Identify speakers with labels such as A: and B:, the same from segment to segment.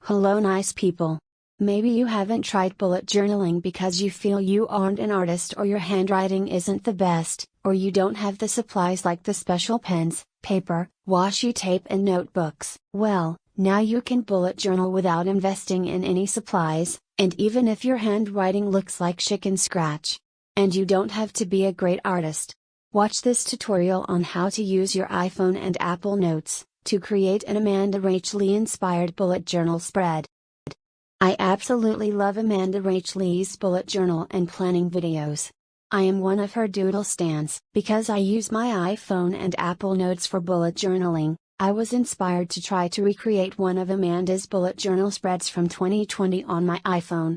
A: Hello nice people. Maybe you haven't tried bullet journaling because you feel you aren't an artist or your handwriting isn't the best, or you don't have the supplies like the special pens, paper, washi tape and notebooks. Well, now you can bullet journal without investing in any supplies, and even if your handwriting looks like chicken scratch. And you don't have to be a great artist. Watch this tutorial on how to use your iPhone and Apple Notes to create an Rach Lee inspired bullet journal spread. I absolutely love Rach Lee's bullet journal and planning videos. I am one of her doodle stans. Because I use my iPhone and Apple Notes for bullet journaling, I was inspired to try to recreate one of Amanda's bullet journal spreads from 2020 on my iPhone.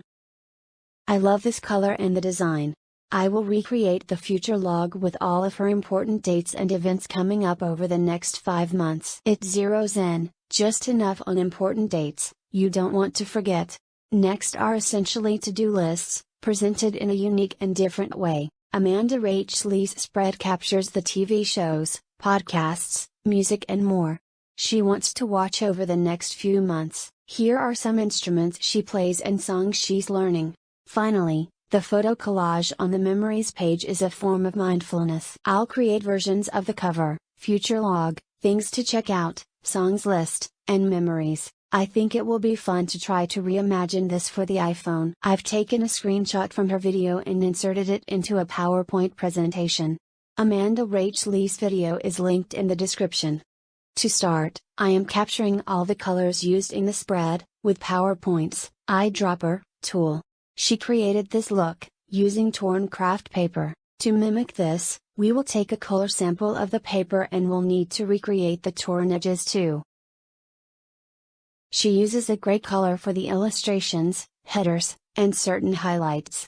A: I love this color and the design. I will recreate the future log with all of her important dates and events coming up over the next 5 months. It zeroes in, just enough on important dates you don't want to forget. Next are essentially to-do lists, presented in a unique and different way. Rach Lee's spread captures the TV shows, podcasts, music and more she wants to watch over the next few months. Here are some instruments she plays and songs she's learning. Finally, the photo collage on the memories page is a form of mindfulness. I'll create versions of the cover, future log, things to check out, songs list, and memories. I think it will be fun to try to reimagine this for the iPhone. I've taken a screenshot from her video and inserted it into a PowerPoint presentation. Rach Lee's video is linked in the description. To start, I am capturing all the colors used in the spread, with PowerPoint's eyedropper tool. She created this look, using torn craft paper. To mimic this, we will take a color sample of the paper and will need to recreate the torn edges too. She uses a gray color for the illustrations, headers, and certain highlights.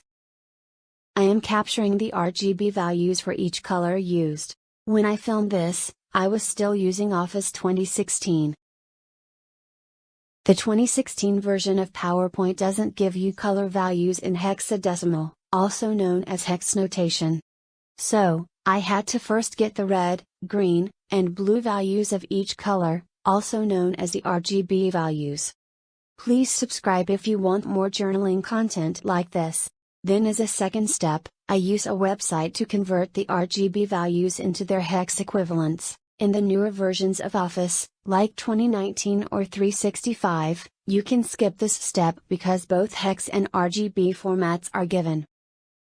A: I am capturing the RGB values for each color used. When I filmed this, I was still using Office 2016. The 2016 version of PowerPoint doesn't give you color values in hexadecimal, also known as hex notation. So, I had to first get the red, green, and blue values of each color, also known as the RGB values. Please subscribe if you want more journaling content like this. Then as a second step, I use a website to convert the RGB values into their hex equivalents. In the newer versions of Office, like 2019 or 365, you can skip this step because both hex and RGB formats are given.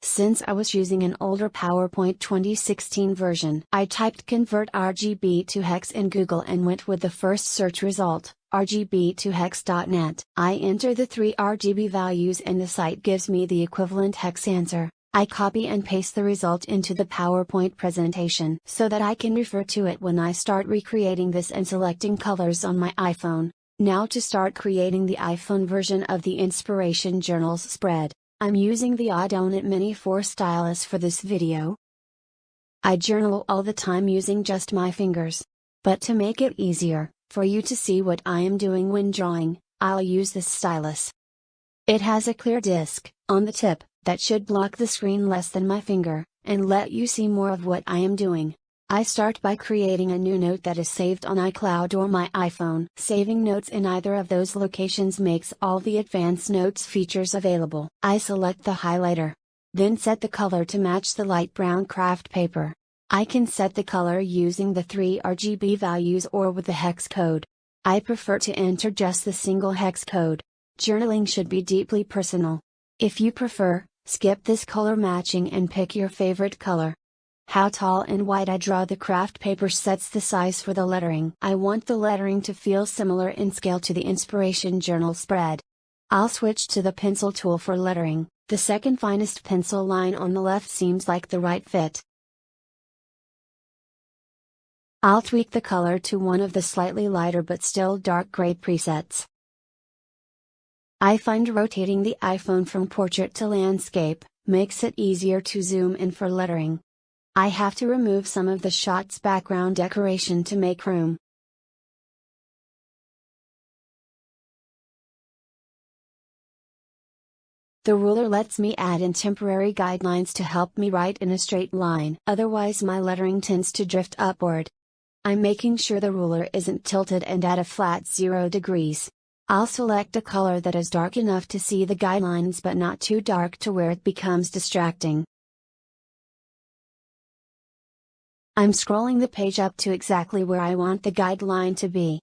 A: Since I was using an older PowerPoint 2016 version, I typed convert RGB to hex in Google and went with the first search result, rgb2hex.net. I enter the 3 RGB values and the site gives me the equivalent hex answer. I copy and paste the result into the PowerPoint presentation so that I can refer to it when I start recreating this and selecting colors on my iPhone. Now to start creating the iPhone version of the Inspiration Journals spread, I'm using the iDonut Mini 4 stylus for this video. I journal all the time using just my fingers. But to make it easier, for you to see what I am doing when drawing, I'll use this stylus. It has a clear disc, on the tip, that should block the screen less than my finger, and let you see more of what I am doing. I start by creating a new note that is saved on iCloud or my iPhone. Saving notes in either of those locations makes all the advanced notes features available. I select the highlighter. Then set the color to match the light brown craft paper. I can set the color using the 3 RGB values or with the hex code. I prefer to enter just the single hex code. Journaling should be deeply personal. If you prefer, skip this color matching and pick your favorite color. How tall and wide I draw the craft paper sets the size for the lettering. I want the lettering to feel similar in scale to the Inspiration Journal spread. I'll switch to the pencil tool for lettering. The second finest pencil line on the left seems like the right fit. I'll tweak the color to one of the slightly lighter but still dark gray presets. I find rotating the iPhone from portrait to landscape makes it easier to zoom in for lettering. I have to remove some of the shot's background decoration to make room. The ruler lets me add in temporary guidelines to help me write in a straight line. Otherwise my lettering tends to drift upward. I'm making sure the ruler isn't tilted and at a flat 0 degrees. I'll select a color that is dark enough to see the guidelines but not too dark to where it becomes distracting. I'm scrolling the page up to exactly where I want the guideline to be.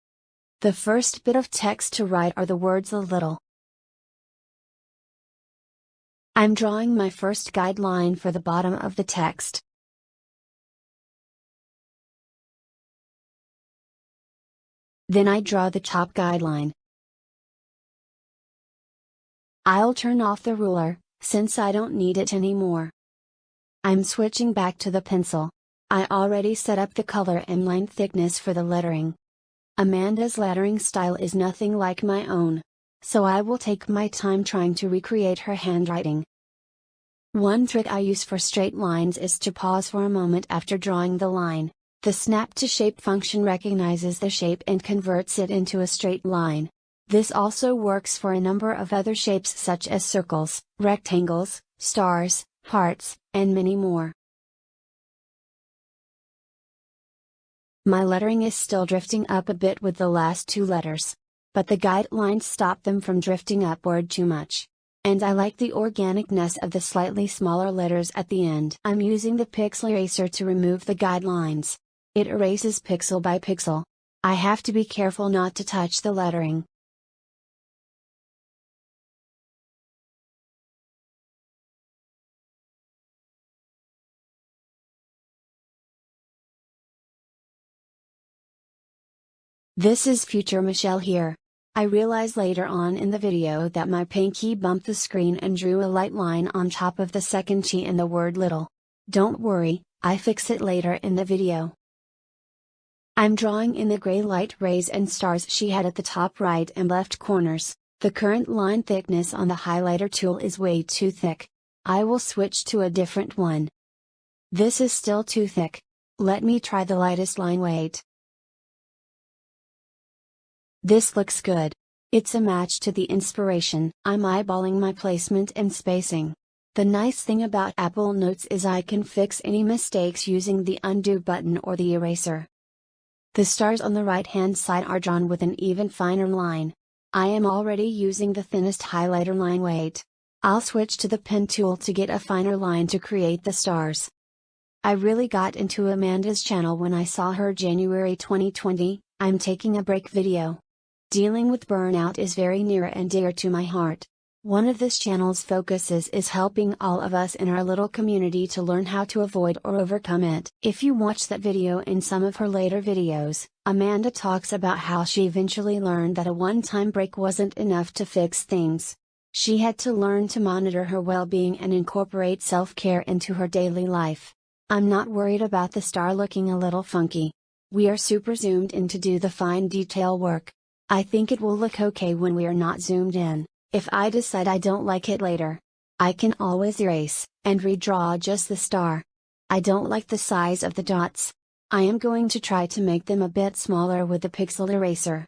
A: The first bit of text to write are the words "a little." I'm drawing my first guideline for the bottom of the text. Then I draw the top guideline. I'll turn off the ruler, since I don't need it anymore. I'm switching back to the pencil. I already set up the color and line thickness for the lettering. Amanda's lettering style is nothing like my own, so I will take my time trying to recreate her handwriting. One trick I use for straight lines is to pause for a moment after drawing the line. The snap to shape function recognizes the shape and converts it into a straight line. This also works for a number of other shapes such as circles, rectangles, stars, hearts, and many more. My lettering is still drifting up a bit with the last two letters, but the guidelines stop them from drifting upward too much. And I like the organicness of the slightly smaller letters at the end. I'm using the pixel eraser to remove the guidelines. It erases pixel by pixel. I have to be careful not to touch the lettering. This is future Michelle here. I realized later on in the video that my pinky bumped the screen and drew a light line on top of the second T in the word little. Don't worry, I fix it later in the video. I'm drawing in the gray light rays and stars she had at the top right and left corners. The current line thickness on the highlighter tool is way too thick. I will switch to a different one. This is still too thick. Let me try the lightest line weight. This looks good. It's a match to the inspiration. I'm eyeballing my placement and spacing. The nice thing about Apple Notes is I can fix any mistakes using the undo button or the eraser. The stars on the right hand side are drawn with an even finer line. I am already using the thinnest highlighter line weight. I'll switch to the pen tool to get a finer line to create the stars. I really got into Amanda's channel when I saw her January 2020, I'm taking a break video. Dealing with burnout is very near and dear to my heart. One of this channel's focuses is helping all of us in our little community to learn how to avoid or overcome it. If you watch that video and some of her later videos, Amanda talks about how she eventually learned that a one-time break wasn't enough to fix things. She had to learn to monitor her well-being and incorporate self-care into her daily life. I'm not worried about the star looking a little funky. We are super zoomed in to do the fine detail work. I think it will look okay when we are not zoomed in. If I decide I don't like it later, I can always erase and redraw just the star. I don't like the size of the dots. I am going to try to make them a bit smaller with the pixel eraser.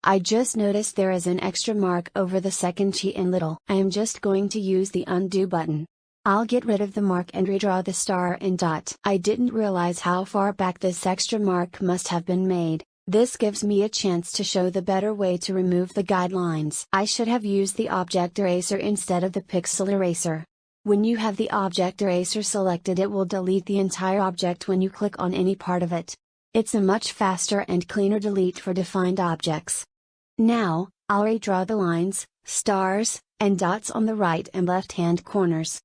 A: I just noticed there is an extra mark over the second T in little. I am just going to use the undo button. I'll get rid of the mark and redraw the star and dot. I didn't realize how far back this extra mark must have been made. This gives me a chance to show the better way to remove the guidelines. I should have used the object eraser instead of the pixel eraser. When you have the object eraser selected, it will delete the entire object when you click on any part of it. It's a much faster and cleaner delete for defined objects. Now, I'll redraw the lines, stars, and dots on the right and left hand corners.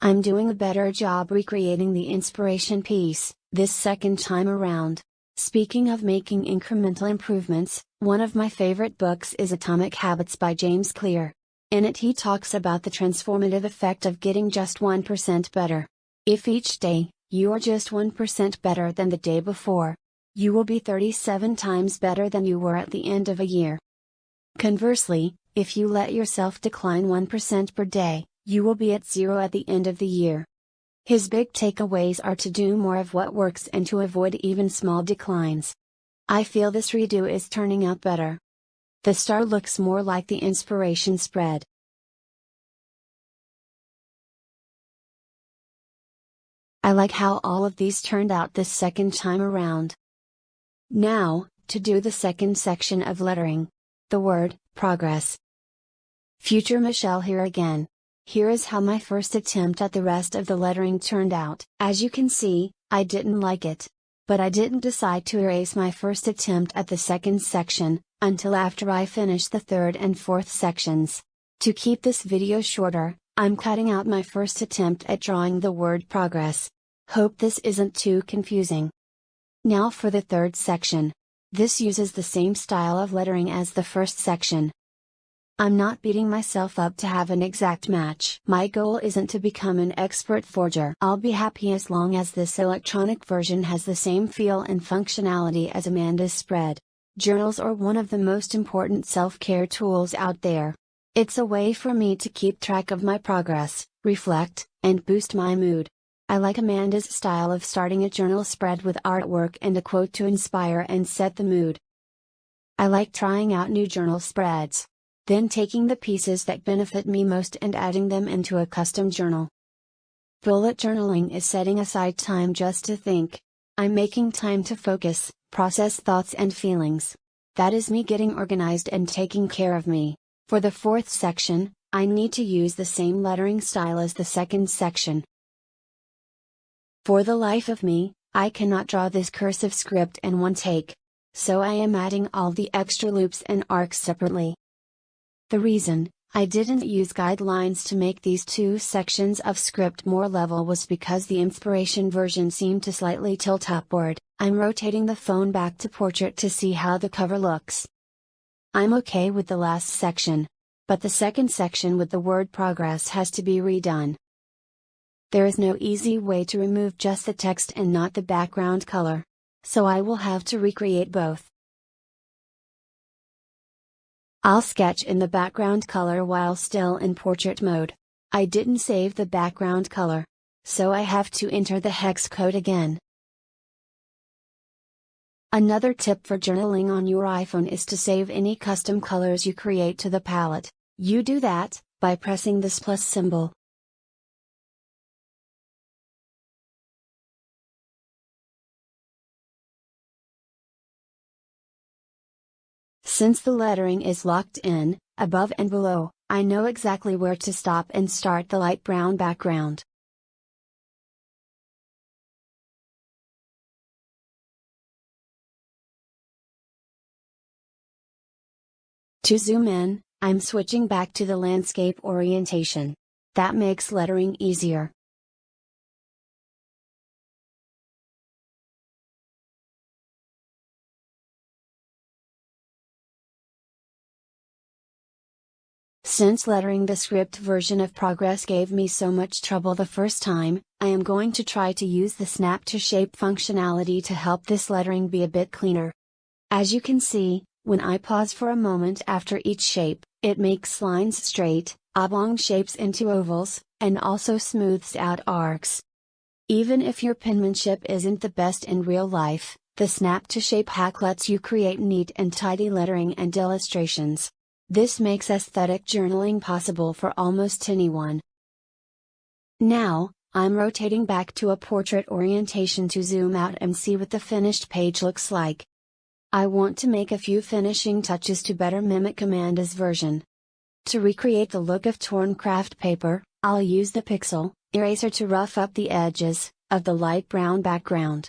A: I'm doing a better job recreating the inspiration piece, this second time around. Speaking of making incremental improvements, one of my favorite books is Atomic Habits by James Clear. In it he talks about the transformative effect of getting just 1% better. If each day, you are just 1% better than the day before, you will be 37 times better than you were at the end of a year. Conversely, if you let yourself decline 1% per day, you will be at 0 at the end of the year. His big takeaways are to do more of what works and to avoid even small declines. I feel this redo is turning out better. The star looks more like the inspiration spread. I like how all of these turned out this second time around. Now, to do the second section of lettering. The word, progress. Future Michelle here again. Here is how my first attempt at the rest of the lettering turned out. As you can see, I didn't like it. But I didn't decide to erase my first attempt at the second section, until after I finished the third and fourth sections. To keep this video shorter, I'm cutting out my first attempt at drawing the word progress. Hope this isn't too confusing. Now for the third section. This uses the same style of lettering as the first section. I'm not beating myself up to have an exact match. My goal isn't to become an expert forger. I'll be happy as long as this electronic version has the same feel and functionality as Amanda's spread. Journals are one of the most important self-care tools out there. It's a way for me to keep track of my progress, reflect, and boost my mood. I like Amanda's style of starting a journal spread with artwork and a quote to inspire and set the mood. I like trying out new journal spreads, then taking the pieces that benefit me most and adding them into a custom journal. Bullet journaling is setting aside time just to think. I'm making time to focus, process thoughts and feelings. That is me getting organized and taking care of me. For the fourth section, I need to use the same lettering style as the second section. For the life of me, I cannot draw this cursive script in one take. So I am adding all the extra loops and arcs separately. The reason I didn't use guidelines to make these two sections of script more level was because the inspiration version seemed to slightly tilt upward. I'm rotating the phone back to portrait to see how the cover looks. I'm okay with the last section. But the second section with the word progress has to be redone. There is no easy way to remove just the text and not the background color. So I will have to recreate both. I'll sketch in the background color while still in portrait mode. I didn't save the background color. So I have to enter the hex code again. Another tip for journaling on your iPhone is to save any custom colors you create to the palette. You do that by pressing this plus symbol. Since the lettering is locked in, above and below, I know exactly where to stop and start the light brown background. To zoom in, I'm switching back to the landscape orientation. That makes lettering easier. Since lettering the script version of progress gave me so much trouble the first time, I am going to try to use the snap to shape functionality to help this lettering be a bit cleaner. As you can see, when I pause for a moment after each shape, it makes lines straight, oblong shapes into ovals, and also smooths out arcs. Even if your penmanship isn't the best in real life, the snap to shape hack lets you create neat and tidy lettering and illustrations. This makes aesthetic journaling possible for almost anyone. Now, I'm rotating back to a portrait orientation to zoom out and see what the finished page looks like. I want to make a few finishing touches to better mimic Amanda's version. To recreate the look of torn craft paper, I'll use the Pixel eraser to rough up the edges of the light brown background.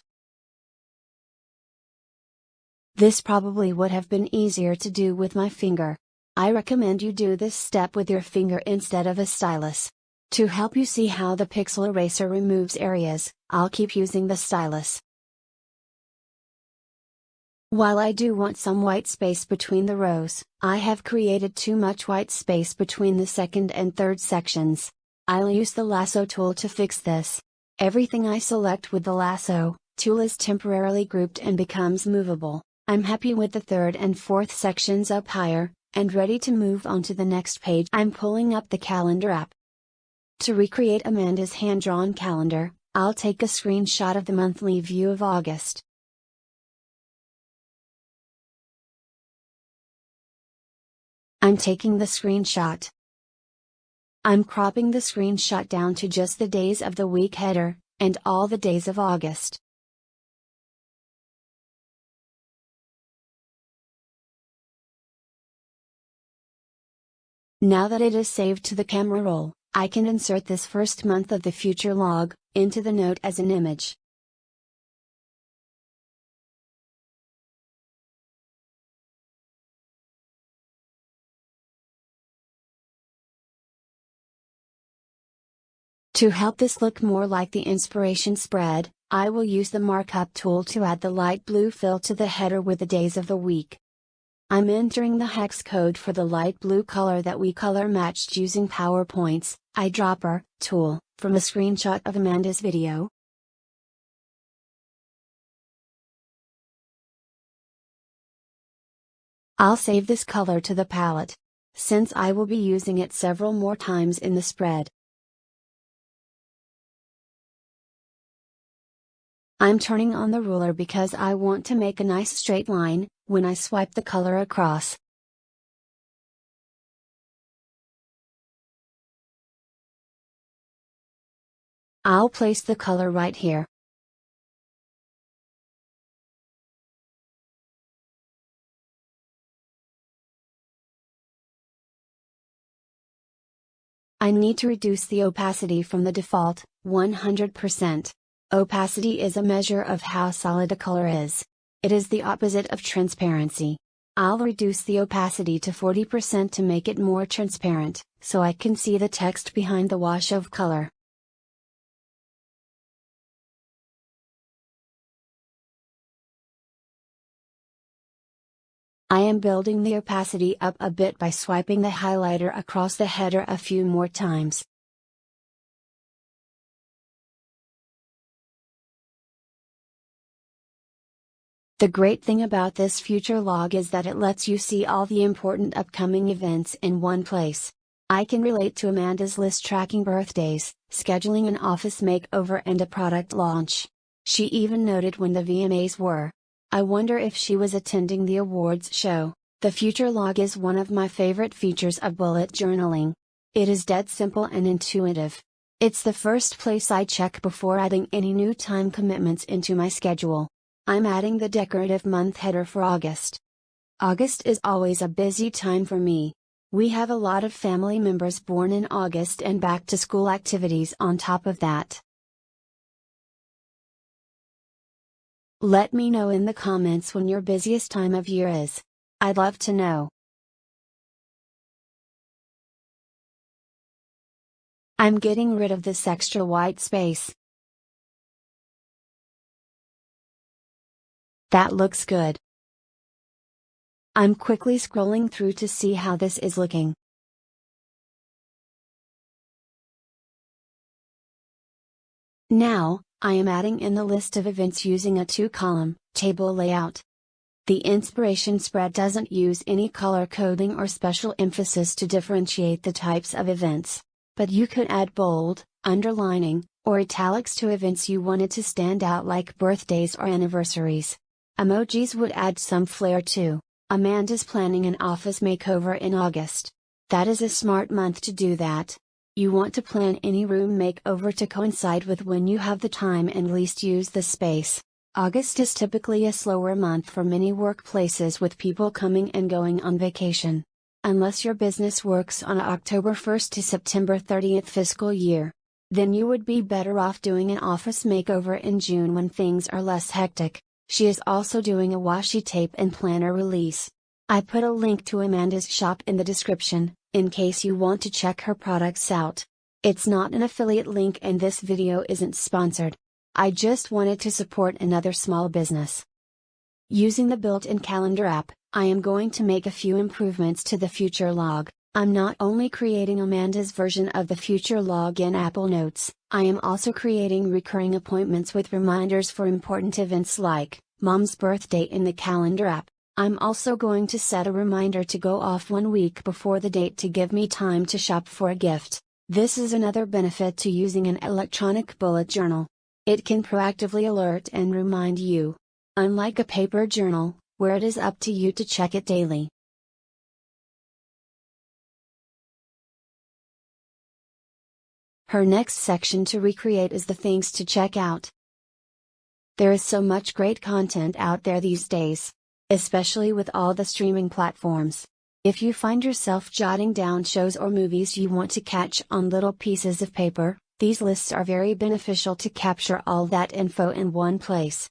A: This probably would have been easier to do with my finger. I recommend you do this step with your finger instead of a stylus. To help you see how the Pixel eraser removes areas, I'll keep using the stylus. While I do want some white space between the rows, I have created too much white space between the second and third sections. I'll use the lasso tool to fix this. Everything I select with the lasso tool is temporarily grouped and becomes movable. I'm happy with the third and fourth sections up higher, and ready to move on to the next page. I'm pulling up the calendar app. To recreate Amanda's hand-drawn calendar, I'll take a screenshot of the monthly view of August. I'm taking the screenshot. I'm cropping the screenshot down to just the days of the week header, and all the days of August. Now that it is saved to the camera roll, I can insert this first month of the future log into the note as an image. To help this look more like the inspiration spread, I will use the markup tool to add the light blue fill to the header with the days of the week. I'm entering the hex code for the light blue color that we color matched using PowerPoint's eyedropper tool from a screenshot of Amanda's video. I'll save this color to the palette, since I will be using it several more times in the spread. I'm turning on the ruler because I want to make a nice straight line when I swipe the color across. I'll place the color right here. I need to reduce the opacity from the default 100%. Opacity is a measure of how solid a color is. It is the opposite of transparency. I'll reduce the opacity to 40% to make it more transparent, so I can see the text behind the wash of color. I am building the opacity up a bit by swiping the highlighter across the header a few more times. The great thing about this future log is that it lets you see all the important upcoming events in one place. I can relate to Amanda's list tracking birthdays, scheduling an office makeover and a product launch. She even noted when the VMAs were. I wonder if she was attending the awards show. The future log is one of my favorite features of bullet journaling. It is dead simple and intuitive. It's the first place I check before adding any new time commitments into my schedule. I'm adding the decorative month header for August. August is always a busy time for me. We have a lot of family members born in August and back to school activities on top of that. Let me know in the comments when your busiest time of year is. I'd love to know. I'm getting rid of this extra white space. That looks good. I'm quickly scrolling through to see how this is looking. Now, I am adding in the list of events using a two-column table layout. The inspiration spread doesn't use any color coding or special emphasis to differentiate the types of events, but you could add bold, underlining, or italics to events you wanted to stand out like birthdays or anniversaries. Emojis would add some flair too. Amanda's planning an office makeover in August. That is a smart month to do that. You want to plan any room makeover to coincide with when you have the time and least use the space. August is typically a slower month for many workplaces with people coming and going on vacation. Unless your business works on October 1st to September 30th fiscal year. Then you would be better off doing an office makeover in June when things are less hectic. She is also doing a washi tape and planner release. I put a link to Amanda's shop in the description, in case you want to check her products out. It's not an affiliate link and this video isn't sponsored. I just wanted to support another small business. Using the built-in calendar app, I am going to make a few improvements to the future log. I'm not only creating Amanda's version of the future log in Apple Notes, I am also creating recurring appointments with reminders for important events like Mom's birthday in the calendar app. I'm also going to set a reminder to go off 1 week before the date to give me time to shop for a gift. This is another benefit to using an electronic bullet journal. It can proactively alert and remind you. Unlike a paper journal, where it is up to you to check it daily. Her next section to recreate is the things to check out. There is so much great content out there these days. Especially with all the streaming platforms. If you find yourself jotting down shows or movies you want to catch on little pieces of paper, these lists are very beneficial to capture all that info in one place.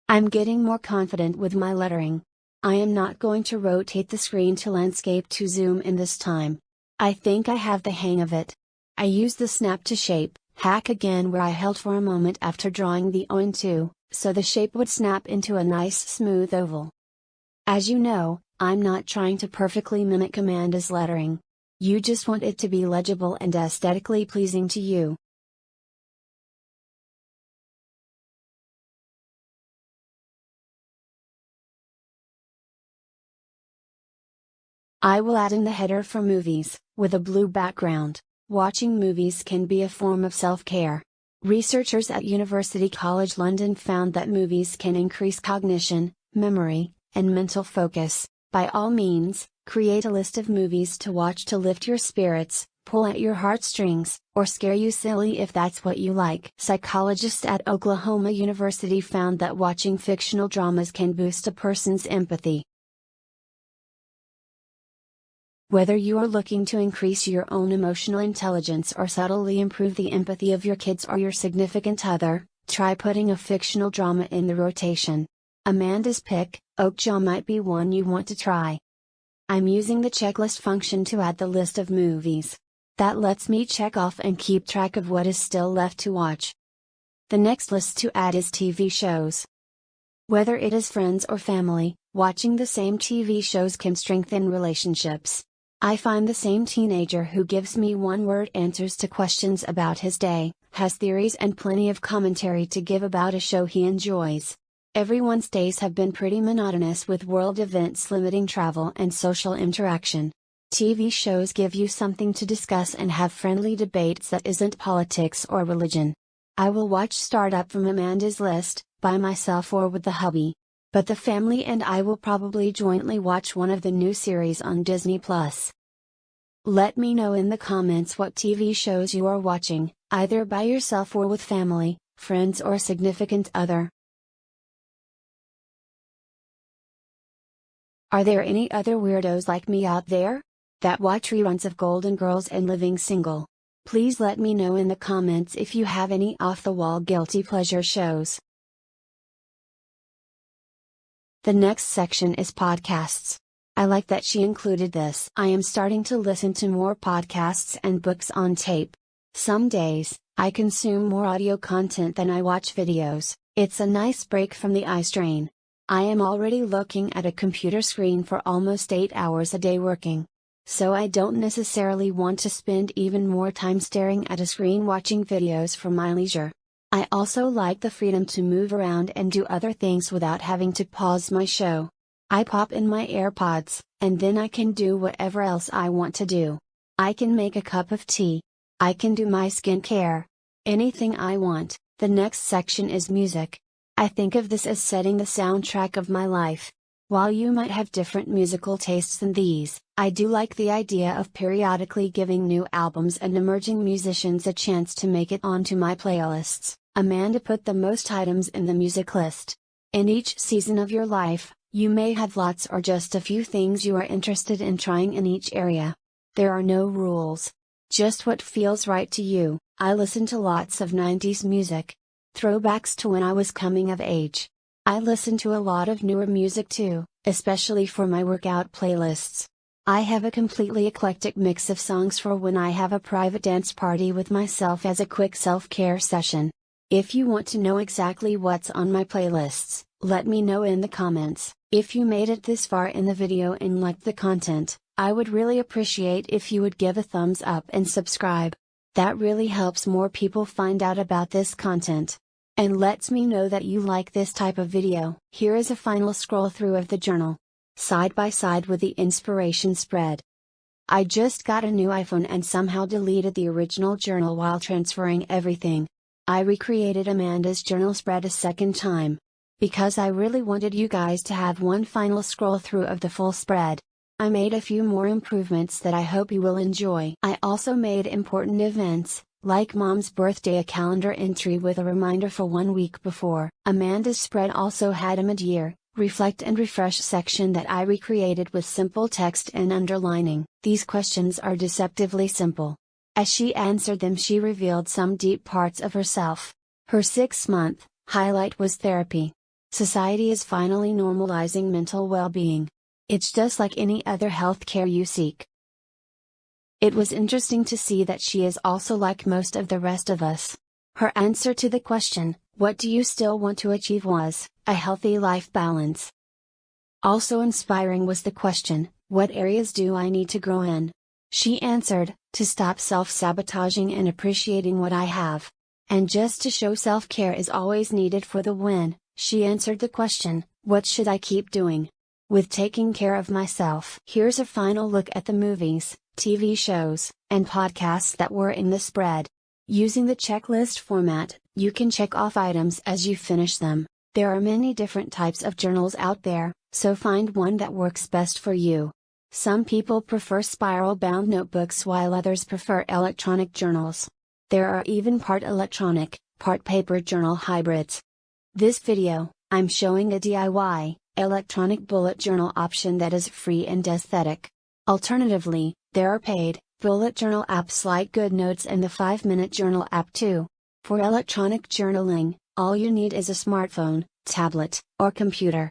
A: I'm getting more confident with my lettering. I am not going to rotate the screen to landscape to zoom in this time. I think I have the hang of it. I use the snap to shape hack again where I held for a moment after drawing the O into, so the shape would snap into a nice smooth oval. As you know, I'm not trying to perfectly mimic Amanda's lettering. You just want it to be legible and aesthetically pleasing to you. I will add in the header for movies, with a blue background. Watching movies can be a form of self-care. Researchers at University College London found that movies can increase cognition, memory, and mental focus. By all means, create a list of movies to watch to lift your spirits, pull at your heartstrings, or scare you silly if that's what you like. Psychologists at Oklahoma University found that watching fictional dramas can boost a person's empathy. Whether you are looking to increase your own emotional intelligence or subtly improve the empathy of your kids or your significant other, try putting a fictional drama in the rotation. Amanda's pick, Oakjaw, might be one you want to try. I'm using the checklist function to add the list of movies. That lets me check off and keep track of what is still left to watch. The next list to add is TV shows. Whether it is friends or family, watching the same TV shows can strengthen relationships. I find the same teenager who gives me one-word answers to questions about his day, has theories and plenty of commentary to give about a show he enjoys. Everyone's days have been pretty monotonous with world events limiting travel and social interaction. TV shows give you something to discuss and have friendly debates that isn't politics or religion. I will watch Startup from Amanda's list, by myself or with the hubby. But the family and I will probably jointly watch one of the new series on Disney+. Let me know in the comments what TV shows you are watching, either by yourself or with family, friends or significant other. Are there any other weirdos like me out there? That watch reruns of Golden Girls and Living Single? Please let me know in the comments if you have any off-the-wall guilty pleasure shows. The next section is podcasts. I like that she included this. I am starting to listen to more podcasts and books on tape. Some days, I consume more audio content than I watch videos. It's a nice break from the eye strain. I am already looking at a computer screen for almost 8 hours a day working. So I don't necessarily want to spend even more time staring at a screen watching videos for my leisure. I also like the freedom to move around and do other things without having to pause my show. I pop in my AirPods, and then I can do whatever else I want to do. I can make a cup of tea. I can do my skincare. Anything I want. The next section is music. I think of this as setting the soundtrack of my life. While you might have different musical tastes than these, I do like the idea of periodically giving new albums and emerging musicians a chance to make it onto my playlists. Amanda put the most items in the music list. In each season of your life, you may have lots or just a few things you are interested in trying in each area. There are no rules. Just what feels right to you. I listen to lots of 90s music. Throwbacks to when I was coming of age. I listen to a lot of newer music too, especially for my workout playlists. I have a completely eclectic mix of songs for when I have a private dance party with myself as a quick self-care session. If you want to know exactly what's on my playlists, let me know in the comments. If you made it this far in the video and liked the content, I would really appreciate if you would give a thumbs up and subscribe. That really helps more people find out about this content. And lets me know that you like this type of video. Here is a final scroll through of the journal. Side by side with the inspiration spread. I just got a new iPhone and somehow deleted the original journal while transferring everything. I recreated Amanda's journal spread a second time. Because I really wanted you guys to have one final scroll through of the full spread. I made a few more improvements that I hope you will enjoy. I also made important events, like Mom's birthday, a calendar entry with a reminder for 1 week before. Amanda's spread also had a mid-year, reflect and refresh section that I recreated with simple text and underlining. These questions are deceptively simple. As she answered them, she revealed some deep parts of herself. Her 6-month highlight was therapy. Society is finally normalizing mental well-being. It's just like any other health care you seek. It was interesting to see that she is also like most of the rest of us. Her answer to the question, "What do you still want to achieve?" was, "A healthy life balance." Also inspiring was the question, "What areas do I need to grow in?" She answered, "To stop self-sabotaging and appreciating what I have." And just to show self-care is always needed for the win, she answered the question, "What should I keep doing with taking care of myself?" Here's a final look at the movies, TV shows, and podcasts that were in the spread. Using the checklist format, you can check off items as you finish them. There are many different types of journals out there, so find one that works best for you. Some people prefer spiral-bound notebooks while others prefer electronic journals. There are even part electronic, part paper journal hybrids. This video, I'm showing a DIY, electronic bullet journal option that is free and aesthetic. Alternatively, there are paid, bullet journal apps like GoodNotes and the 5-Minute Journal app too. For electronic journaling, all you need is a smartphone, tablet, or computer.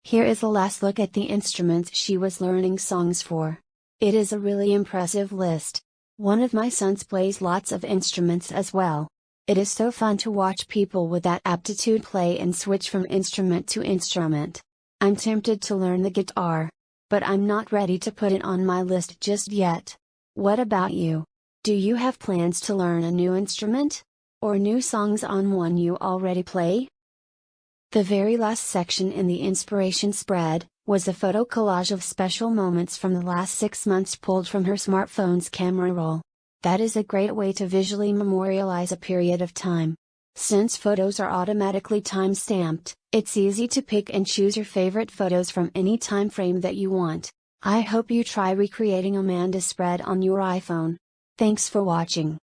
A: Here is a last look at the instruments she was learning songs for. It is a really impressive list. One of my sons plays lots of instruments as well. It is so fun to watch people with that aptitude play and switch from instrument to instrument. I'm tempted to learn the guitar, but I'm not ready to put it on my list just yet. What about you? Do you have plans to learn a new instrument? Or new songs on one you already play? The very last section in the inspiration spread was a photo collage of special moments from the last 6 months pulled from her smartphone's camera roll. That is a great way to visually memorialize a period of time. Since photos are automatically time-stamped, it's easy to pick and choose your favorite photos from any time frame that you want. I hope you try recreating Amanda's spread on your iPhone. Thanks for watching.